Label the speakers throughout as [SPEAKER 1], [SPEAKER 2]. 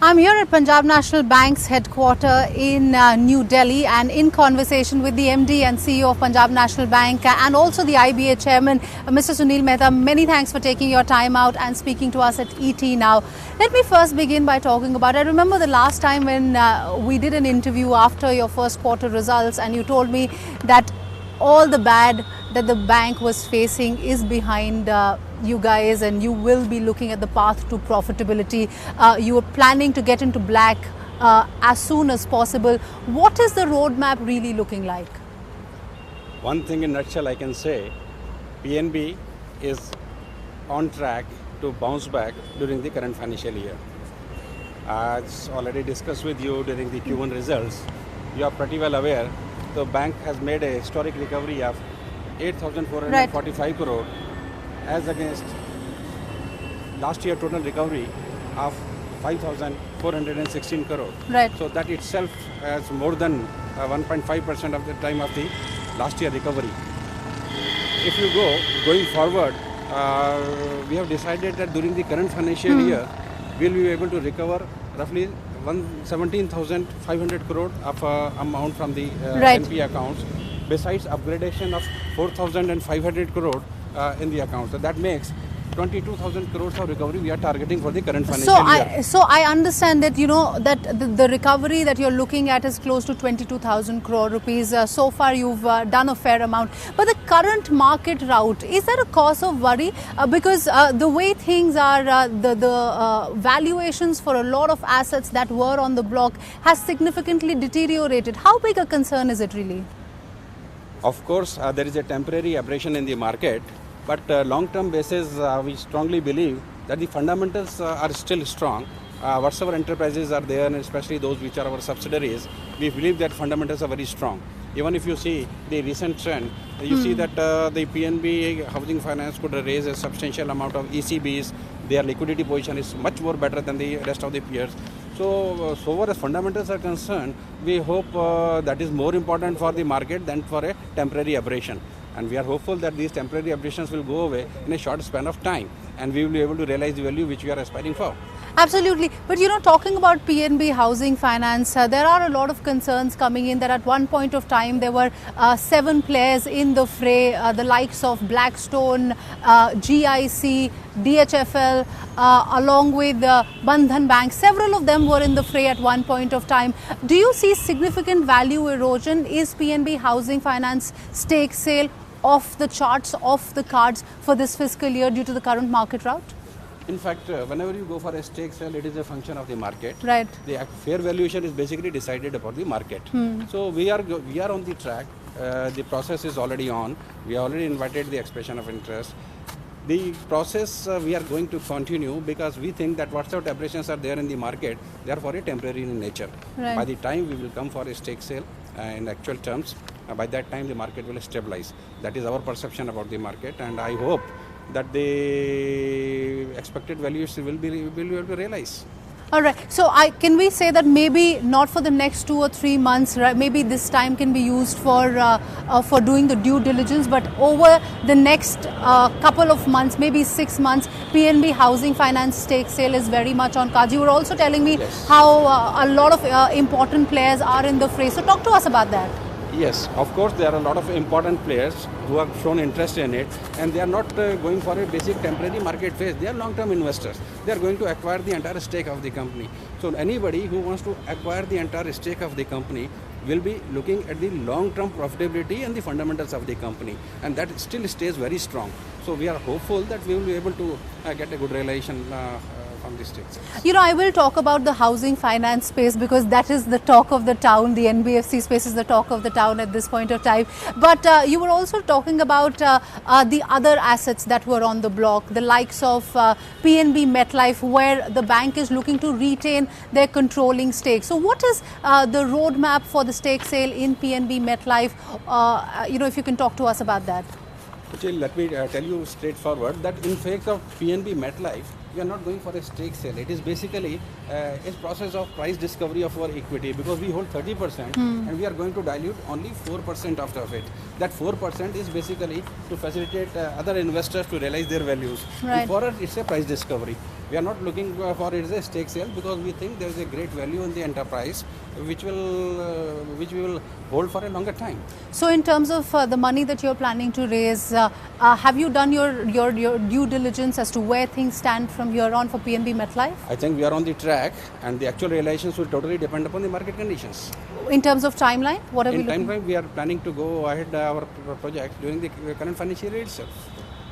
[SPEAKER 1] I'm here at Punjab National Bank's headquarters in New Delhi and in conversation with the MD and CEO of Punjab National Bank and also the IBA chairman, Mr. Sunil Mehta. Many thanks for taking your time out and speaking to us at ET now. Let me first begin by talking about, I remember the last time when we did an interview after your first quarter results and you told me that all the bad that the bank was facing is behind you guys and you will be looking at the path to profitability. You are planning to get into black as soon as possible. What is the roadmap really looking like?
[SPEAKER 2] One thing in a nutshell I can say, PNB is on track to bounce back during the current financial year. As already discussed with you during the Q1 results, you are pretty well aware the bank has made a historic recovery of 8,445 crore as against last year total recovery of 5,416 crore.
[SPEAKER 1] Right.
[SPEAKER 2] So that itself has more than 1.5% of the time of the last year recovery. If you going forward, we have decided that during the current financial year, we will be able to recover roughly 17,500 crore of amount from the NPA accounts, besides upgradation of 4,500 crore in the account. So that makes 22,000 crores of recovery we are targeting for the current financial year.
[SPEAKER 1] So I understand that that the recovery that you're looking at is close to 22,000 crore rupees. So far you've done a fair amount. But the current market route, is that a cause of worry? Because the way things are, the valuations for a lot of assets that were on the block has significantly deteriorated. How big a concern is it really?
[SPEAKER 2] Of course, there is a temporary aberration in the market. But long-term basis, we strongly believe that the fundamentals are still strong. Whatever enterprises are there, and especially those which are our subsidiaries, we believe that fundamentals are very strong. Even if you see the recent trend, you see that the PNB Housing Finance could raise a substantial amount of ECBs. Their liquidity position is much more better than the rest of the peers. So far as fundamentals are concerned, we hope that is more important for the market than for a temporary aberration. And we are hopeful that these temporary aberrations will go away in a short span of time and we will be able to realize the value which we are aspiring for.
[SPEAKER 1] Absolutely. But talking about PNB Housing Finance, there are a lot of concerns coming in that at one point of time there were 7 players in the fray, the likes of Blackstone, GIC, DHFL, along with Bandhan Bank. Several of them were in the fray at one point of time. Do you see significant value erosion? Is PNB Housing Finance stake sale off the charts, off the cards for this fiscal year due to the current market route?
[SPEAKER 2] In fact, whenever you go for a stake sale, it is a function of the market.
[SPEAKER 1] Right.
[SPEAKER 2] The fair valuation is basically decided upon the market. So we are on the track. The process is already on. We already invited the expression of interest. The process we are going to continue because we think that whatever aberrations are there in the market, they are for a temporary in nature.
[SPEAKER 1] Right.
[SPEAKER 2] By the time we will come for a stake sale in actual terms, by that time the market will stabilize. That is our perception about the market, and I hope that the expected values will be able to realize.
[SPEAKER 1] All right. So can we say that maybe not for the next 2 or 3 months, right? Maybe this time can be used for doing the due diligence, but over the next couple of months, maybe 6 months, PNB Housing Finance stake sale is very much on cards. You were also telling me how a lot of important players are in the fray. So talk to us about that.
[SPEAKER 2] Yes, of course, there are a lot of important players who have shown interest in it, and they are not going for a basic temporary market phase. They are long-term investors. They are going to acquire the entire stake of the company. So anybody who wants to acquire the entire stake of the company will be looking at the long-term profitability and the fundamentals of the company, and that still stays very strong. So we are hopeful that we will be able to get a good realization from this stage.
[SPEAKER 1] I will talk about the housing finance space because that is the talk of the town. The NBFC space is the talk of the town at this point of time. But you were also talking about the other assets that were on the block, the likes of PNB MetLife, where the bank is looking to retain their controlling stake. So what is the roadmap for the stake sale in PNB MetLife? If you can talk to us about that.
[SPEAKER 2] Actually, let me tell you straightforward that in fact of PNB MetLife, we are not going for a stake sale. It is basically a process of price discovery of our equity because we hold 30% and we are going to dilute only 4% of it. That 4% is basically to facilitate other investors to realize their values.
[SPEAKER 1] Right.
[SPEAKER 2] And for us, it's a price discovery. We are not looking for it as a stake sale because we think there is a great value in the enterprise which we will hold for a longer time.
[SPEAKER 1] So in terms of the money that you're planning to raise, have you done your due diligence as to where things stand from here on for PNB MetLife?
[SPEAKER 2] I think we are on the track, and the actual realizations will totally depend upon the market conditions.
[SPEAKER 1] In terms of timeline, what are we
[SPEAKER 2] In
[SPEAKER 1] looking?
[SPEAKER 2] timeline, we are planning to go ahead our project during the current financial year itself.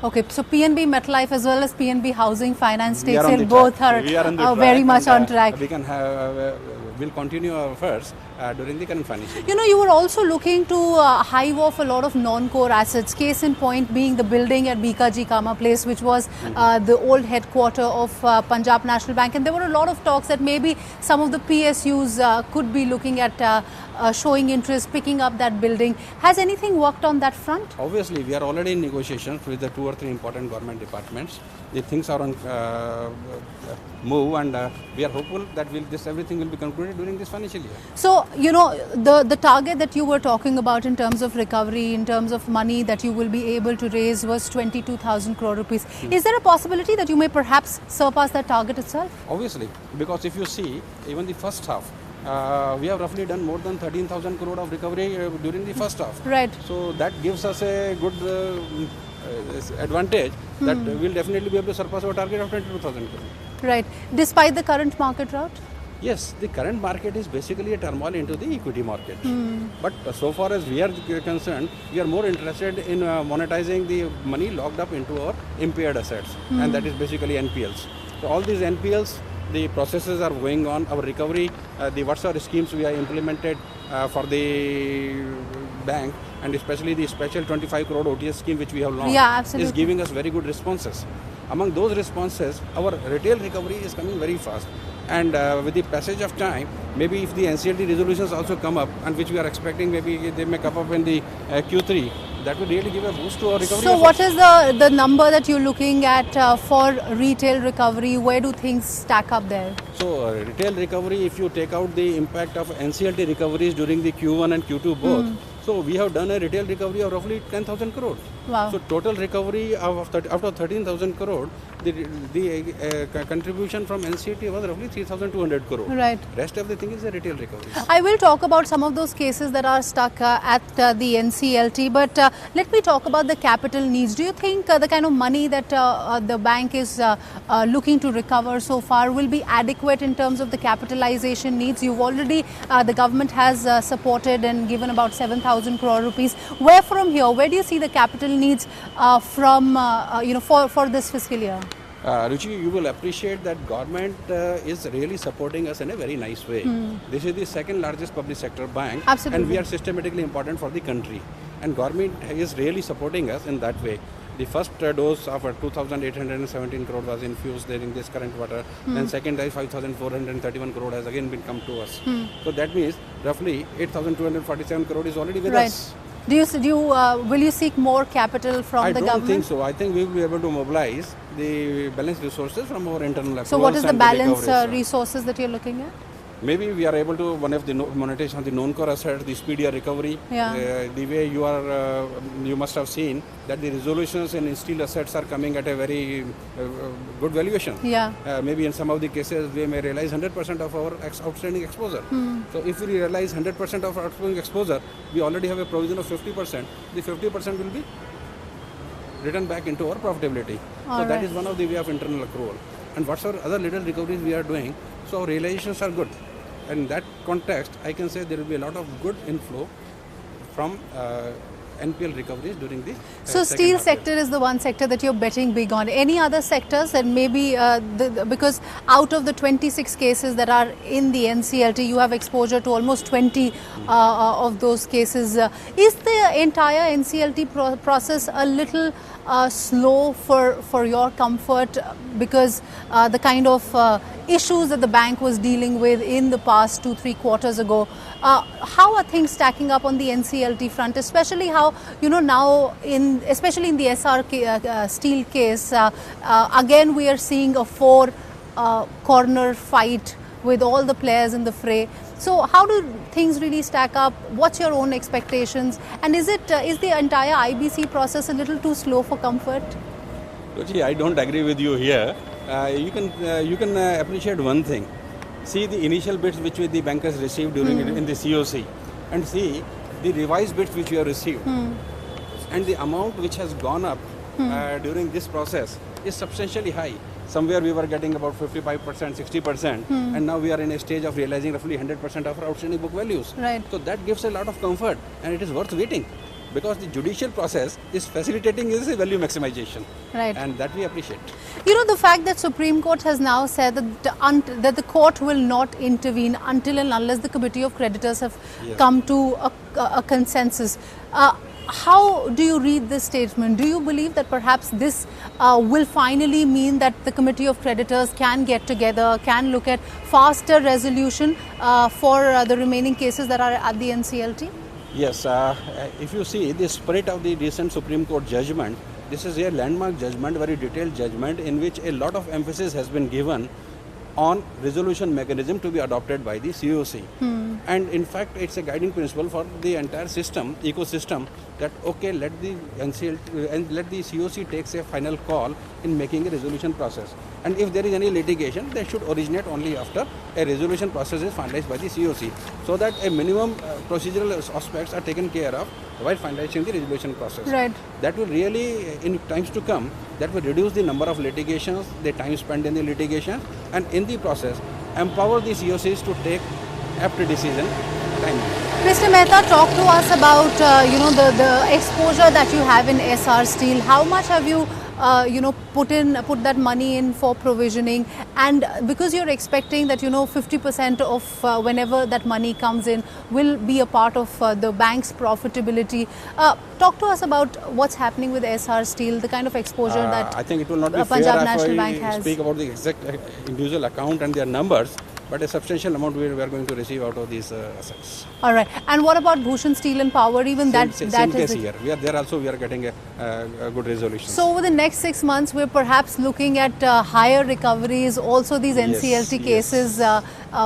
[SPEAKER 1] Okay, so PNB MetLife as well as PNB Housing Finance
[SPEAKER 2] We
[SPEAKER 1] Stake
[SPEAKER 2] are on
[SPEAKER 1] Sale
[SPEAKER 2] the
[SPEAKER 1] both
[SPEAKER 2] track.
[SPEAKER 1] are
[SPEAKER 2] We are on the
[SPEAKER 1] very
[SPEAKER 2] track,
[SPEAKER 1] much
[SPEAKER 2] and,
[SPEAKER 1] on track.
[SPEAKER 2] We can have, we'll continue our efforts during the current financial year.
[SPEAKER 1] You know, you were also looking to hive off a lot of non-core assets. Case in point being the building at Bikaji Kama Place, which was the old headquarter of Punjab National Bank. And there were a lot of talks that maybe some of the PSUs could be looking at showing interest, picking up that building. Has anything worked on that front?
[SPEAKER 2] Obviously, we are already in negotiations with the 2 or 3 important government departments. The things are on move, and we are hopeful that everything will be concluded during this financial year.
[SPEAKER 1] So, you know, the target that you were talking about in terms of recovery, in terms of money that you will be able to raise was 22,000 crore rupees. Is there a possibility that you may perhaps surpass that target itself?
[SPEAKER 2] Obviously, because if you see, even the first half, we have roughly done more than 13,000 crore of recovery during the first half.
[SPEAKER 1] Right.
[SPEAKER 2] So that gives us a good advantage that we'll definitely be able to surpass our target of 22,000 crore.
[SPEAKER 1] Right. Despite the current market rout?
[SPEAKER 2] Yes, the current market is basically a turmoil into the equity market. But so far as we are concerned, we are more interested in monetizing the money locked up into our impaired assets, and that is basically NPLs. So all these NPLs, the processes are going on. Our recovery, the whatsoever schemes we have implemented for the bank, and especially the special 25 crore OTS scheme which we have launched, is giving us very good responses. Among those responses, our retail recovery is coming very fast. And with the passage of time, maybe if the NCLT resolutions also come up, and which we are expecting, maybe they may come up in the Q3, that will really give a boost to our recovery.
[SPEAKER 1] So what is the number that you're looking at for retail recovery? Where do things stack up there?
[SPEAKER 2] So retail recovery, if you take out the impact of NCLT recoveries during the Q1 and Q2 both, so we have done a retail recovery of roughly 10,000 crore.
[SPEAKER 1] Wow.
[SPEAKER 2] So total recovery after 13,000 crore, the contribution from NCLT was roughly 3,200 crore.
[SPEAKER 1] Right.
[SPEAKER 2] Rest of the thing is the retail recovery.
[SPEAKER 1] I will talk about some of those cases that are stuck at the NCLT, but let me talk about the capital needs. Do you think the kind of money that the bank is looking to recover so far will be adequate in terms of the capitalization needs? You've already, the government has supported and given about 7,000 crore rupees. Where from here? Where do you see the capital needs from, for this fiscal year?
[SPEAKER 2] Ruchi, you will appreciate that government is really supporting us in a very nice way. This is the second largest public sector bank.
[SPEAKER 1] Absolutely.
[SPEAKER 2] And we are systematically important for the country. And government is really supporting us in that way. The first dose of 2,817 crore was infused during this current quarter. Then second dose 5,431 crore has again been come to us. So that means roughly 8,247 crore is already with us.
[SPEAKER 1] Will you seek more capital from the government?
[SPEAKER 2] I don't think so. I think we will be able to mobilize the balance resources from our internal accruals.
[SPEAKER 1] So what is the balance resources that you're looking at?
[SPEAKER 2] Maybe we are able to, one of the monetization of the non-core assets, the speedier recovery.
[SPEAKER 1] Yeah.
[SPEAKER 2] The way you must have seen that the resolutions in steel assets are coming at a very good valuation.
[SPEAKER 1] Yeah.
[SPEAKER 2] Maybe in some of the cases we may realize 100% of our outstanding exposure. So if we realize 100% of our outstanding exposure, we already have a provision of 50%. The 50% will be returned back into our profitability. That is one of the way of internal accrual. And whatsoever other little recoveries we are doing, so our realizations are good. In that context, I can say there will be a lot of good inflow from NPL recoveries during the
[SPEAKER 1] So steel sector is the one sector that you're betting big on. Any other sectors? And maybe because out of the 26 cases that are in the NCLT, you have exposure to almost 20 of those cases. Is the entire NCLT process a little slow for your comfort, because the kind of issues that the bank was dealing with in the past 2-3 quarters ago? How are things stacking up on the NCLT front, especially how, now especially in the SR steel case, again we are seeing a 4-corner fight with all the players in the fray. So how do things really stack up? What's your own expectations? And is the entire IBC process a little too slow for comfort?
[SPEAKER 2] Ruchi, I don't agree with you here. You can appreciate one thing. See the initial bids which the bankers received during in the COC, and see the revised bids which we have received, and the amount which has gone up during this process is substantially high. Somewhere we were getting about 55%, 60%, and now we are in a stage of realizing roughly 100% of our outstanding book values.
[SPEAKER 1] Right.
[SPEAKER 2] So that gives a lot of comfort, and it is worth waiting, because the judicial process is facilitating this value maximization,
[SPEAKER 1] Right.
[SPEAKER 2] and that we appreciate.
[SPEAKER 1] You know, the fact that Supreme Court has now said that the court will not intervene until and unless the Committee of Creditors have come to a consensus. How do you read this statement? Do you believe that perhaps this will finally mean that the Committee of Creditors can get together, can look at faster resolution for the remaining cases that are at the NCLT?
[SPEAKER 2] Yes, if you see the spirit of the recent Supreme Court judgment, this is a landmark judgment, very detailed judgment, in which a lot of emphasis has been given on resolution mechanism to be adopted by the COC. And in fact, it's a guiding principle for the entire system, ecosystem, that okay, let the NCLT and let the COC takes a final call in making a resolution process. And if there is any litigation, they should originate only after a resolution process is finalized by the COC, so that a minimum procedural aspects are taken care of while finalizing the resolution process.
[SPEAKER 1] Right.
[SPEAKER 2] That will really, in times to come, that will reduce the number of litigations, the time spent in the litigation, and in the process, empower the COCs to take apt decision timely.
[SPEAKER 1] Mr. Mehta, talk to us about the exposure that you have in SR Steel. How much have you put that money in for provisioning? And because you're expecting that 50% of whenever that money comes in will be a part of the bank's profitability. Talk to us about what's happening with SR Steel, the kind of exposure that
[SPEAKER 2] I think it will not be
[SPEAKER 1] Punjab
[SPEAKER 2] fair
[SPEAKER 1] National
[SPEAKER 2] if
[SPEAKER 1] Bank
[SPEAKER 2] I
[SPEAKER 1] has.
[SPEAKER 2] speak about the exact individual account and their numbers, but a substantial amount we are going to receive out of these assets.
[SPEAKER 1] All right. And what about Bhushan Steel and Power? Even
[SPEAKER 2] Same
[SPEAKER 1] that
[SPEAKER 2] case
[SPEAKER 1] is
[SPEAKER 2] here. We are there also. We are getting a good resolution.
[SPEAKER 1] So over the next 6 months, we're perhaps looking at higher recoveries, also these NCLT cases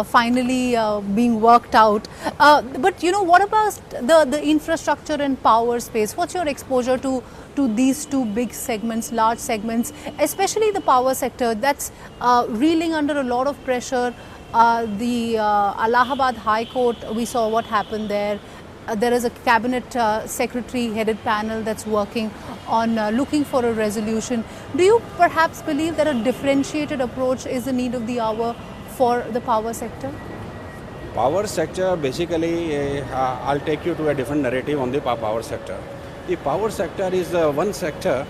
[SPEAKER 1] finally being worked out. But what about the infrastructure and power space? What's your exposure to these two big segments, large segments, especially the power sector that's reeling under a lot of pressure? The Allahabad High Court, we saw what happened there. There is a cabinet secretary headed panel that's working on looking for a resolution. Do you perhaps believe that a differentiated approach is the need of the hour for the power sector?
[SPEAKER 2] Power sector, basically, I'll take you to a different narrative on the power sector. The power sector is one sector,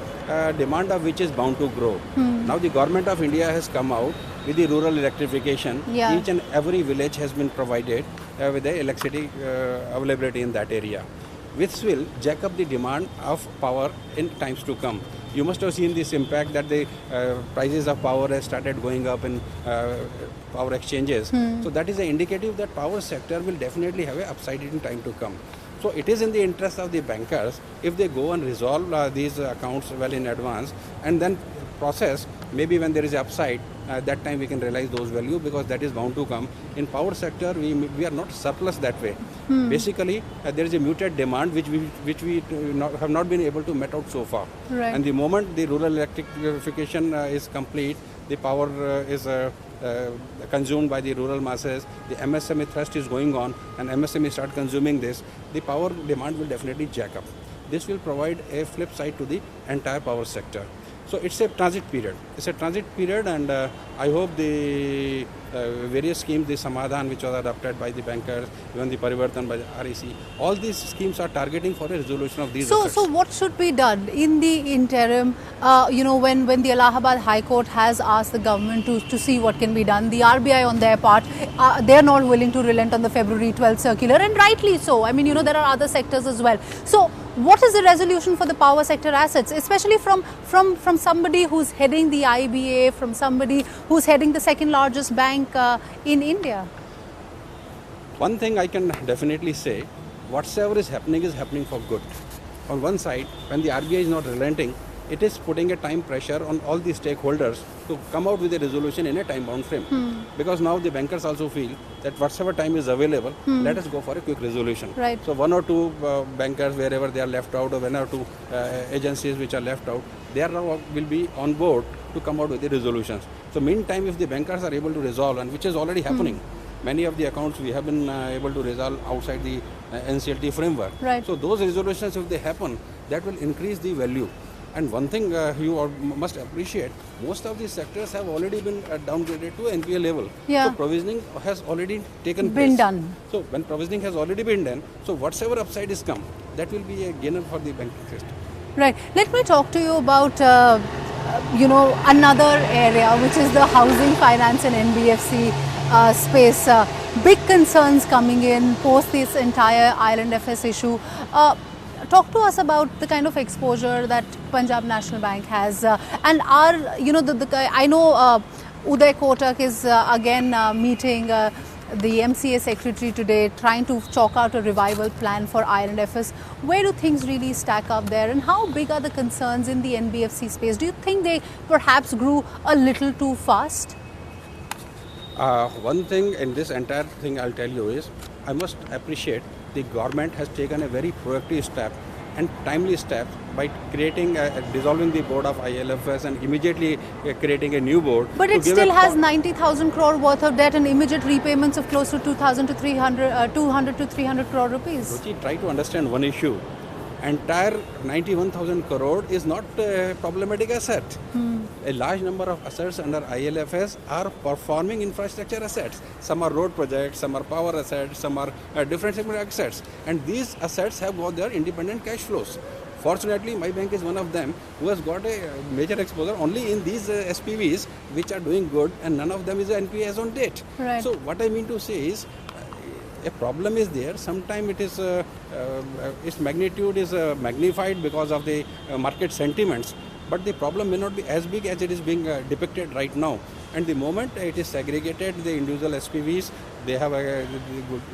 [SPEAKER 2] demand of which is bound to grow. Now the government of India has come out with the rural electrification. Each and every village has been provided with the electricity availability in that area, which will jack up the demand of power in times to come. You must have seen this impact that the prices of power has started going up in power exchanges. So that is an indicative that power sector will definitely have an upside in time to come. So it is in the interest of the bankers, if they go and resolve these accounts well in advance and then process, maybe when there is upside, that time we can realize those value, because that is bound to come. In power sector, we are not surplus that way. Basically, there is a muted demand which we have not been able to met out so far.
[SPEAKER 1] Right.
[SPEAKER 2] And the moment the rural electrification is complete, the power is consumed by the rural masses, the MSME thrust is going on, and MSME start consuming this, the power demand will definitely jack up. This will provide a flip side to the entire power sector. So it's a transit period. It's a transit period, and I hope the various schemes, the Samadhan which was adopted by the bankers, even the Parivartan by the REC, all these schemes are targeting for a resolution of these assets.
[SPEAKER 1] So what should be done in the interim? When the Allahabad High Court has asked the government to see what can be done, the RBI on their part, they're not willing to relent on the February 12th circular, and rightly so. I mean, there are other sectors as well. So what is the resolution for the power sector assets, especially from somebody who's heading the IBA, from somebody who's heading the second largest bank in India?
[SPEAKER 2] One thing I can definitely say, whatsoever is happening for good. On one side, when the RBI is not relenting, it is putting a time pressure on all the stakeholders to come out with a resolution in a time-bound frame. Because now the bankers also feel that whatever time is available, let us go for a quick resolution.
[SPEAKER 1] Right.
[SPEAKER 2] So one or two bankers, wherever they are left out, or one or two agencies which are left out, they are now will be on board to come out with the resolutions. So meantime, if the bankers are able to resolve, and which is already happening, many of the accounts we have been able to resolve outside the NCLT framework.
[SPEAKER 1] Right.
[SPEAKER 2] So those resolutions, if they happen, that will increase the value. And one thing you must appreciate, most of these sectors have already been downgraded to NPA level.
[SPEAKER 1] Yeah.
[SPEAKER 2] So provisioning has already taken
[SPEAKER 1] Been
[SPEAKER 2] place.
[SPEAKER 1] done.
[SPEAKER 2] So when provisioning has already been done, so whatever upside is come, that will be a gainer for the banking system.
[SPEAKER 1] Right. Let me talk to you about, another area, which is the housing finance and NBFC space. Big concerns coming in post this entire Island FS issue. Talk to us about the kind of exposure that Punjab National Bank has, and our, I know Uday Kotak is again meeting the MCA secretary today, trying to chalk out a revival plan for Island FS. Where do things really stack up there, and how big are the concerns in the NBFC space? Do you think they perhaps grew a little too fast?
[SPEAKER 2] One thing in this entire thing I'll tell you is, I must appreciate the government has taken a very proactive step and timely step by creating, dissolving the board of ILFS and immediately creating a new board.
[SPEAKER 1] But it still has 90,000 crore worth of debt and immediate repayments of close to 200 to 300 crore rupees.
[SPEAKER 2] Ruchi, try to understand one issue. Entire 91,000 crore is not a problematic asset. A large number of assets under ILFS are performing infrastructure assets. Some are road projects, some are power assets, some are different segment assets. And these assets have got their independent cash flows. Fortunately, my bank is one of them who has got a major exposure only in these SPVs which are doing good, and none of them is NPA as on date.
[SPEAKER 1] Right.
[SPEAKER 2] So what I mean to say is, a problem is there. Sometimes it is its magnitude is magnified because of the market sentiments, but the problem may not be as big as it is being depicted right now. And the moment it is segregated, the individual SPVs, they have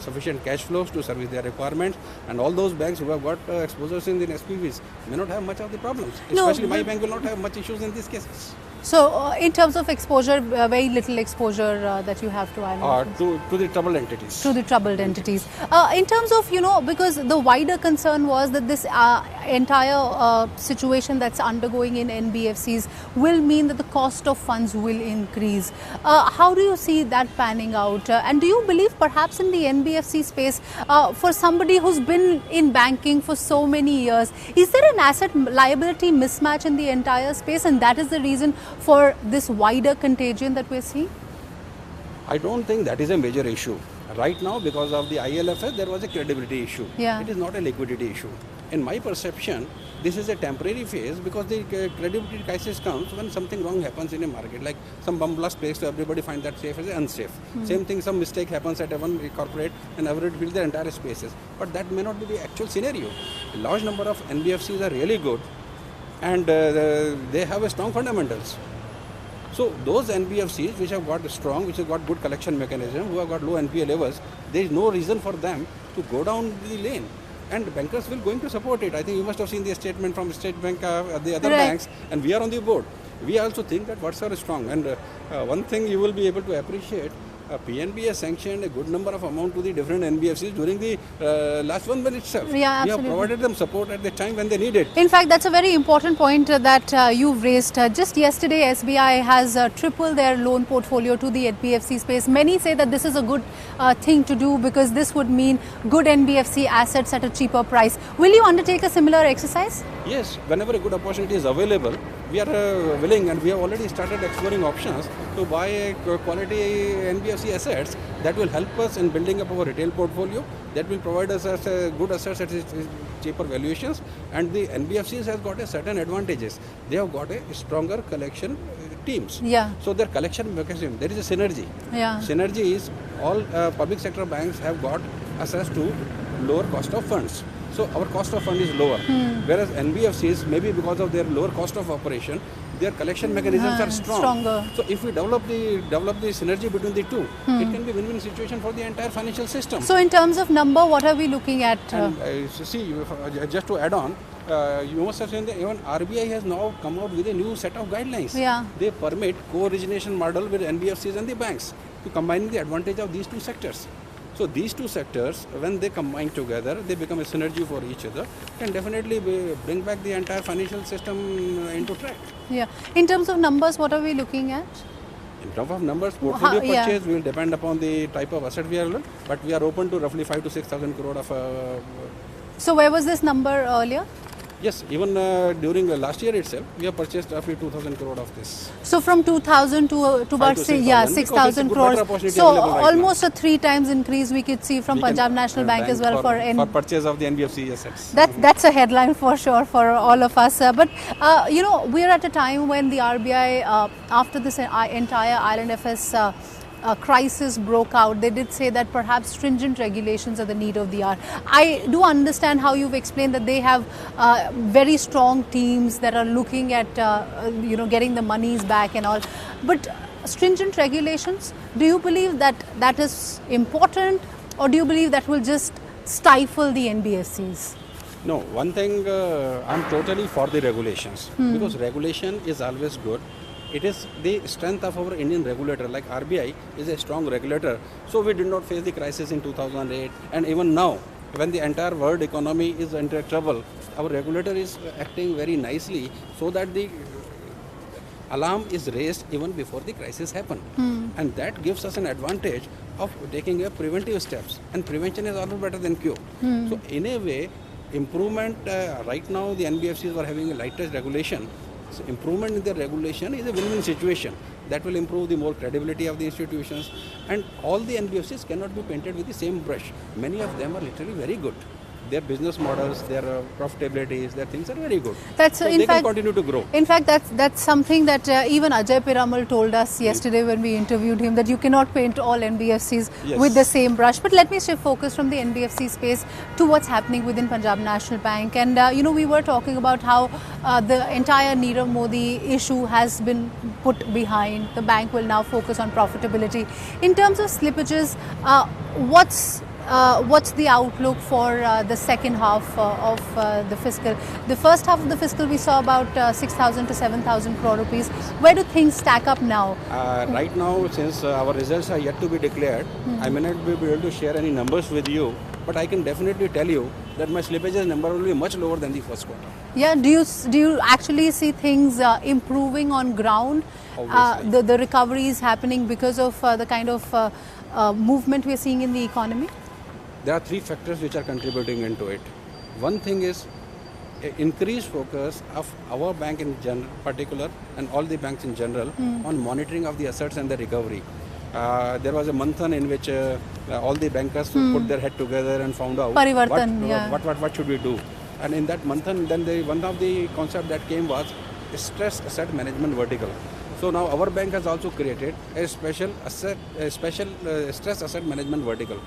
[SPEAKER 2] sufficient cash flows to service their requirements, and all those banks who have got exposures in the SPVs may not have much of the problems. Especially my bank will not have much issues in these cases.
[SPEAKER 1] So, in terms of exposure, very little exposure that you have to Island
[SPEAKER 2] to the troubled entities.
[SPEAKER 1] To the troubled entities. In terms of, because the wider concern was that this entire situation that's undergoing in NBFCs will mean that the cost of funds will increase. How do you see that panning out? And do you believe perhaps in the NBFC space, for somebody who's been in banking for so many years, is there an asset liability mismatch in the entire space, and that is the reason for this wider contagion that we're seeing?
[SPEAKER 2] I don't think that is a major issue. Right now, because of the ILFS, there was a credibility issue.
[SPEAKER 1] Yeah.
[SPEAKER 2] It is not a liquidity issue. In my perception, this is a temporary phase because the credibility crisis comes when something wrong happens in a market, like some bomb blast breaks, so everybody finds that safe as unsafe. Same thing, some mistake happens at one corporate and everybody feels their entire spaces. But that may not be the actual scenario. A large number of NBFCs are really good, and they have a strong fundamentals. So those NBFCs which have got strong, which have got good collection mechanism, who have got low NPA levels, there is no reason for them to go down the lane. And bankers will going to support it. I think you must have seen the statement from State Bank, the other banks, and we are on the board. We also think that what's are strong. And one thing you will be able to appreciate, PNB has sanctioned a good number of amount to the different NBFCs during the last 1 month itself.
[SPEAKER 1] Yeah, absolutely.
[SPEAKER 2] We have provided them support at the time when they need it.
[SPEAKER 1] In fact, that's a very important point that you've raised. Just yesterday, SBI has tripled their loan portfolio to the NBFC space. Many say that this is a good thing to do because this would mean good NBFC assets at a cheaper price. Will you undertake a similar exercise?
[SPEAKER 2] Yes, whenever a good opportunity is available, we are willing, and we have already started exploring options to buy quality NBFC assets that will help us in building up our retail portfolio, that will provide us as a good assets at cheaper valuations. And the NBFCs has got a certain advantages. They have got a stronger collection teams.
[SPEAKER 1] Yeah.
[SPEAKER 2] So their collection mechanism, there is a synergy.
[SPEAKER 1] Yeah.
[SPEAKER 2] Synergy is all public sector banks have got access to lower cost of funds. So our cost of fund is lower, whereas NBFCs, maybe because of their lower cost of operation, their collection mechanisms are stronger. So if we develop the synergy between the two, it can be a win-win situation for the entire financial system.
[SPEAKER 1] So in terms of number, what are we looking at?
[SPEAKER 2] And, see, just to add on, you must have seen that even RBI has now come out with a new set of guidelines.
[SPEAKER 1] Yeah.
[SPEAKER 2] They permit co-origination model with NBFCs and the banks to combine the advantage of these two sectors. So these two sectors, when they combine together, they become a synergy for each other, can definitely bring back the entire financial system into track.
[SPEAKER 1] Yeah. In terms of numbers, what are we looking at?
[SPEAKER 2] In terms of numbers, portfolio purchase will depend upon the type of asset we are looking, but we are open to roughly 5 to 6,000 crore of.
[SPEAKER 1] So where was this number earlier?
[SPEAKER 2] Yes, even during last year itself, we have purchased roughly 2,000 crore of this.
[SPEAKER 1] So from 2,000 to about 6,000 crores. So almost a 3 times increase we could see from Punjab National Bank as well
[SPEAKER 2] for purchase of the NBFC assets.
[SPEAKER 1] That's a headline for sure for all of us. But we're at a time when the RBI, after this entire Island FS crisis broke out, they did say that perhaps stringent regulations are the need of the hour. I do understand how you've explained that they have very strong teams that are looking at getting the monies back and all. But stringent regulations, do you believe that that is important, or do you believe that will just stifle the NBFCs?
[SPEAKER 2] No, one thing, I'm totally for the regulations because regulation is always good. It is the strength of our Indian regulator, like RBI is a strong regulator. So we did not face the crisis in 2008, and even now, when the entire world economy is under trouble, our regulator is acting very nicely so that the alarm is raised even before the crisis happened. And that gives us an advantage of taking a preventive steps, and prevention is always better than cure. So in a way, improvement, right now the NBFCs were having a lighter regulation. So improvement in the regulation is a win-win situation that will improve the more credibility of the institutions, and all the NBFCs cannot be painted with the same brush. Many of them are literally very good. Their business models, their profitabilities, their things are very good. So they can continue to grow.
[SPEAKER 1] In fact, that's something that even Ajay Piramal told us yesterday when we interviewed him, that you cannot paint all NBFCs with the same brush. But let me shift focus from the NBFC space to what's happening within Punjab National Bank. And we were talking about how the entire Nirav Modi issue has been put behind. The bank will now focus on profitability. In terms of slippages, what's the outlook for the second half of the fiscal? The first half of the fiscal, we saw about 6,000 to 7,000 crore rupees. Where do things stack up now?
[SPEAKER 2] Right now, since our results are yet to be declared, I may not be able to share any numbers with you, but I can definitely tell you that my slippages number will be much lower than the first quarter.
[SPEAKER 1] Yeah, do you actually see things improving on ground? The recovery is happening because of the kind of movement we are seeing in the economy?
[SPEAKER 2] There are 3 factors which are contributing into it. One thing is increased focus of our bank in particular, and all the banks in general, on monitoring of the assets and the recovery. There was a manthan in which all the bankers put their head together and found out what should we do. And in that manthan, then one of the concepts that came was a stress asset management vertical. So now our bank has also created a special stress asset management vertical.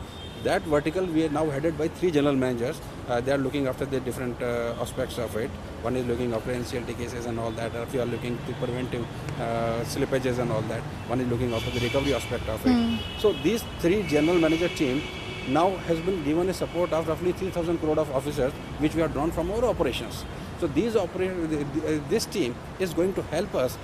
[SPEAKER 2] That vertical we are now headed by 3 general managers. They are looking after the different aspects of it. One is looking after NCLT cases and all that. If you are looking to preventive slippages and all that. One is looking after the recovery aspect of it. So these 3 general manager team now has been given a support of roughly 3,000 crore of officers, which we have drawn from our operations. So this team is going to help us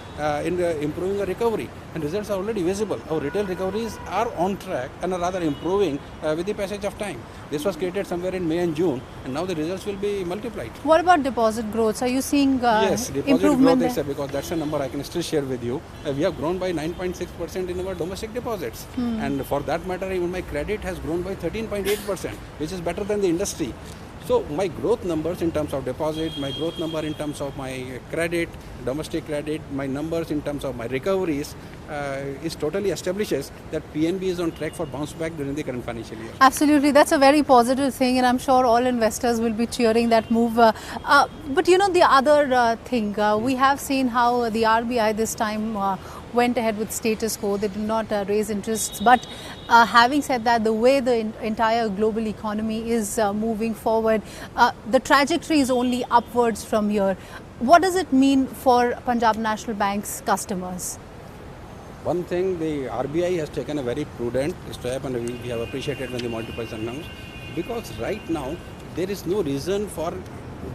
[SPEAKER 2] in improving the recovery, and results are already visible. Our retail recoveries are on track and are rather improving with the passage of time. This was created somewhere in May and June, and now the results will be multiplied.
[SPEAKER 1] What about deposit growth? Are you seeing
[SPEAKER 2] yes, deposit
[SPEAKER 1] improvement
[SPEAKER 2] growth is because that's a number I can still share with you. We have grown by 9.6% in our domestic deposits, and for that matter, even my credit has grown by 13.8%, which is better than the industry. So my growth numbers in terms of deposit, my growth number in terms of my credit, domestic credit, my numbers in terms of my recoveries is totally establishes that PNB is on track for bounce back during the current financial year.
[SPEAKER 1] Absolutely, that's a very positive thing, and I'm sure all investors will be cheering that move. But the other thing, we have seen how the RBI this time went ahead with status quo. They did not raise interests. But having said that, the way the entire global economy is moving forward, the trajectory is only upwards from here. What does it mean for Punjab National Bank's customers?
[SPEAKER 2] One thing, the RBI has taken a very prudent step, and we have appreciated when the multiples announced, because right now there is no reason for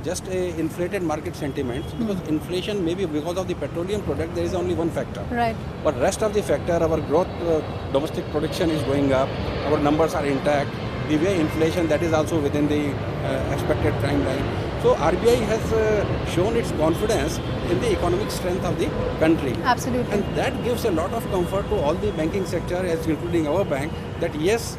[SPEAKER 2] just a inflated market sentiments, because inflation maybe because of the petroleum product there is only one factor.
[SPEAKER 1] Right.
[SPEAKER 2] But rest of the factor, our growth, domestic production is going up, our numbers are intact. The way inflation, that is also within the expected timeline. So RBI has shown its confidence in the economic strength of the country.
[SPEAKER 1] Absolutely.
[SPEAKER 2] And that gives a lot of comfort to all the banking sector, as including our bank, that yes,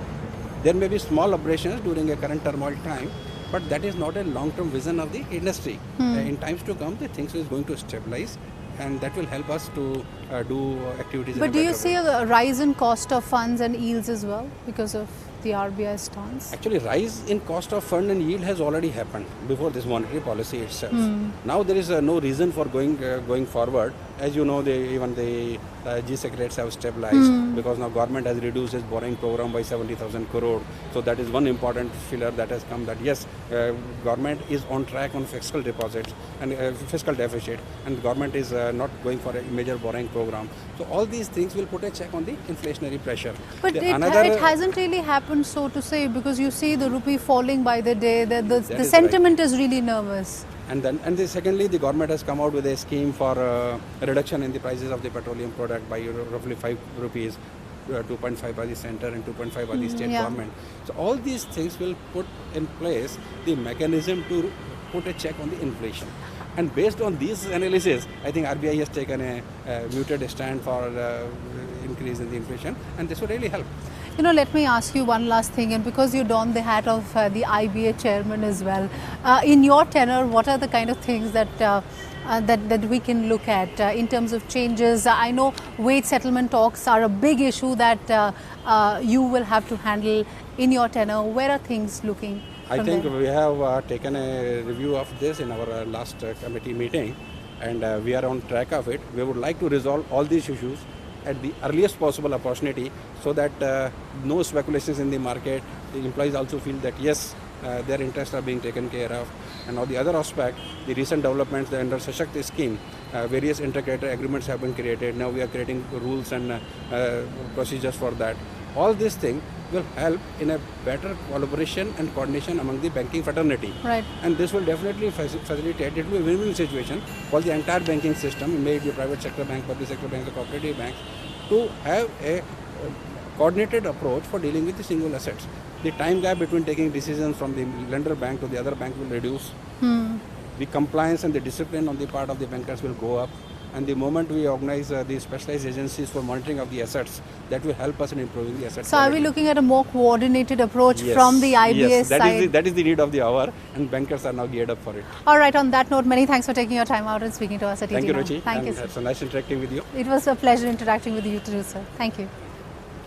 [SPEAKER 2] there may be small aberrations during a current turmoil time, but that is not a long-term vision of the industry. In times to come, the things is going to stabilize, and that will help us to do activities.
[SPEAKER 1] But do you see a rise in cost of funds and yields as well because of the RBI stance?
[SPEAKER 2] Actually, rise in cost of fund and yield has already happened before this monetary policy itself. Now there is no reason for going forward. As you know, even the G-Sec rates have stabilized because now government has reduced its borrowing program by 70,000 crore. So that is one important filler that has come, that yes, government is on track on fiscal deposits and fiscal deficit, and government is not going for a major borrowing program. So all these things will put a check on the inflationary pressure.
[SPEAKER 1] But it hasn't really happened, so to say, because you see the rupee falling by the day, the sentiment is really nervous.
[SPEAKER 2] And secondly, the government has come out with a scheme for a reduction in the prices of the petroleum product by roughly 5 rupees, 2.5 by the center and 2.5 by the state government. So all these things will put in place the mechanism to put a check on the inflation. And based on these analysis, I think RBI has taken a muted stand for increase in the inflation, and this will really help.
[SPEAKER 1] You know, let me ask you one last thing, and because you don the hat of the IBA chairman as well, in your tenure, what are the kind of things that that we can look at in terms of changes? I know wage settlement talks are a big issue that you will have to handle in your tenure. Where are things looking?
[SPEAKER 2] I think we have taken a review of this in our last committee meeting, and we are on track of it. We would like to resolve all these issues at the earliest possible opportunity, so that no speculations in the market. The employees also feel that yes, their interests are being taken care of. And on the other aspect, the recent developments, the under Sashakt scheme, various intercreditor agreements have been created. Now we are creating rules and procedures for that. All these things will help in a better collaboration and coordination among the banking fraternity.
[SPEAKER 1] Right.
[SPEAKER 2] And this will definitely facilitate, it will be a win-win situation for the entire banking system, it may be a private sector bank, public sector bank, or cooperative banks, to have a coordinated approach for dealing with the single assets. The time gap between taking decisions from the lender bank to the other bank will reduce. The compliance and the discipline on the part of the bankers will go up. And the moment we organize the specialized agencies for monitoring of the assets, that will help us in improving the assets.
[SPEAKER 1] So are we looking at a more coordinated approach from the IBA side?
[SPEAKER 2] That is the need of the hour, and bankers are now geared up for it.
[SPEAKER 1] All right, on that note, many thanks for taking your time out and speaking to us at ET.
[SPEAKER 2] Thank you, Ruchi.
[SPEAKER 1] Thank you, sir.
[SPEAKER 2] It's a nice interacting with you.
[SPEAKER 1] It was a pleasure interacting with you too, sir. Thank you.